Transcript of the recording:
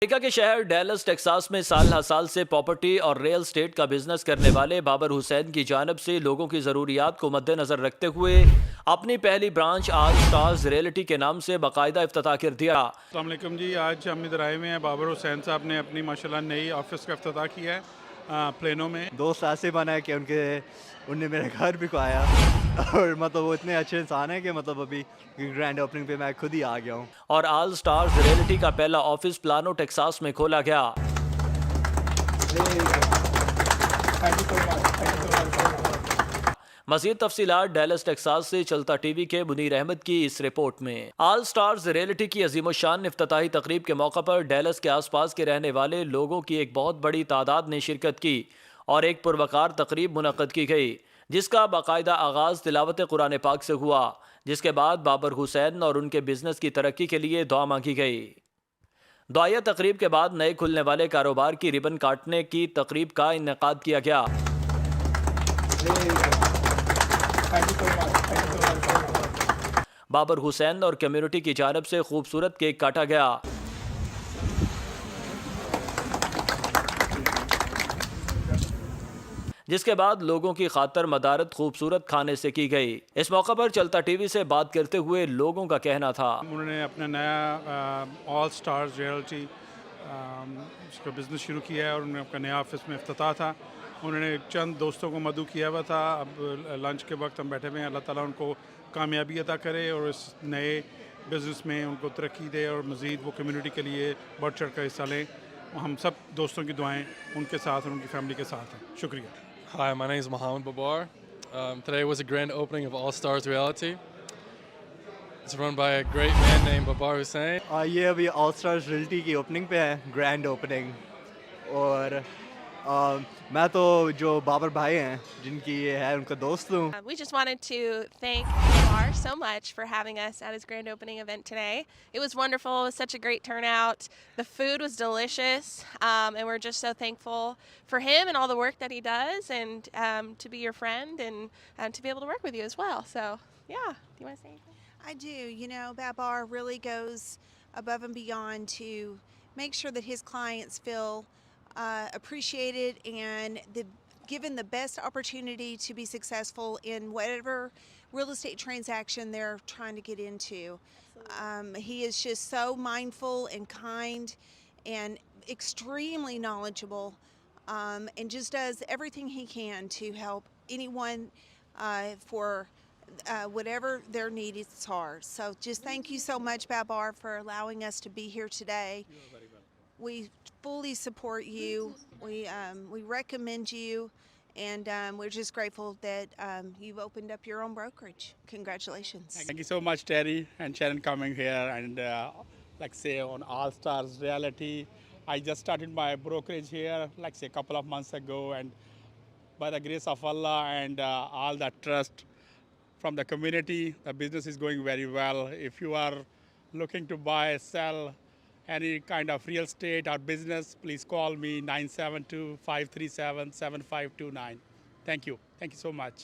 امریکہ کے شہر deals Texas میں سال ہر سال سے پراپرٹی اور ریل اسٹیٹ کا بزنس کرنے والے بابر حسین کی جانب سے لوگوں کی ضروریات کو مد نظر رکھتے ہوئے اپنی پہلی برانچ آج سٹارز ریئلٹی کے نام سے باقاعدہ افتتاح کر دیا۔ السلام علیکم جی، آج ہم ادھر آئے ہوئے ہیں۔ بابر حسین صاحب نے اپنی ماشاءاللہ نئی آفس کا افتتاح کیا ہے پلینو میں۔ دوست ایسے بنا ہے کہ ان نے میرے گھر بھی کو آیا اور مطلب وہ اتنے اچھے انسان ہیں کہ مطلب ابھی گرینڈ اوپننگ پہ میں خود ہی آ گیا ہوں۔ اور آل سٹارز ریئلٹی کا پہلا آفس پلانو ٹیکساس میں کھولا گیا۔ مزید تفصیلات ڈیلس ٹیکساس سے چلتا ٹی وی کے منیر احمد کی اس رپورٹ میں۔ آل سٹارز ریئلٹی کی عظیم الشان افتتاحی تقریب کے موقع پر ڈیلس کے آس پاس کے رہنے والے لوگوں کی ایک بہت بڑی تعداد نے شرکت کی اور ایک پروقار تقریب منعقد کی گئی، جس کا باقاعدہ آغاز تلاوت قرآن پاک سے ہوا، جس کے بعد بابر حسین اور ان کے بزنس کی ترقی کے لیے دعا مانگی گئی۔ دعائیہ تقریب کے بعد نئے کھلنے والے کاروبار کی ربن کاٹنے کی تقریب کا انعقاد کیا گیا۔ بابر حسین اور کمیونٹی کی جانب سے خوبصورت کیک کاٹا گیا۔ جس کے بعد لوگوں کی خاطر مدارت خوبصورت کھانے سے کی گئی۔ اس موقع پر چلتا ٹی وی سے بات کرتے ہوئے لوگوں کا کہنا تھا، انہوں نے اپنا نیا آل سٹارز ریئلٹی اس کا بزنس شروع کیا ہے اور انہوں نے اپنا نیا آفس میں افتتاح تھا۔ انہوں نے چند دوستوں کو مدعو کیا ہوا تھا۔ اب لنچ کے وقت ہم بیٹھے ہوئے ہیں، اللہ تعالیٰ ان کو کامیابی عطا کرے اور اس نئے بزنس میں ان کو ترقی دے اور مزید وہ کمیونٹی کے لیے بڑھ چڑھ کر حصہ لیں۔ ہم سب دوستوں کی دعائیں ان کے ساتھ اور ان کی فیملی کے ساتھ ہیں۔ شکریہ۔ Hi, my name is Babar. Today was a grand opening of All Starz Realty. It's run by a great man named Babar Hussain. یہ ابھی آل اسٹارز ریئلٹی کی اوپننگ پہ ہے، گرینڈ اوپننگ، اور میں تو جو بابر بھائی ہیں جن کی یہ ہے ان کا دوست ہوں۔ We just wanted to thank Babar so much for having us at his grand opening event today. It was wonderful. It was such a great turnout. The food was delicious, and we're just so thankful for him and all the work that he does, and to be your friend and to be able to work with you as well. So, yeah. Do you want to say anything? I do. You know, Babar really goes above and beyond to make sure that his clients feel appreciated and given the best opportunity to be successful in whatever real estate transaction they're trying to get into. He is just so mindful and kind and extremely knowledgeable, and just does everything he can to help anyone for whatever their needs are. So just thank you so much, Babar, for allowing us to be here today. We fully support you. We recommend you, and we're just grateful that you've opened up your own brokerage. Congratulations. Thank you so much, Terry and Sharon, coming here and like say on All Stars Realty. I just started my brokerage here like say a couple of months ago, and by the grace of Allah and all that trust from the community, the business is going very well. If you are looking to buy, sell any kind of real estate or business, please call me 972-537-7529. Thank you so much.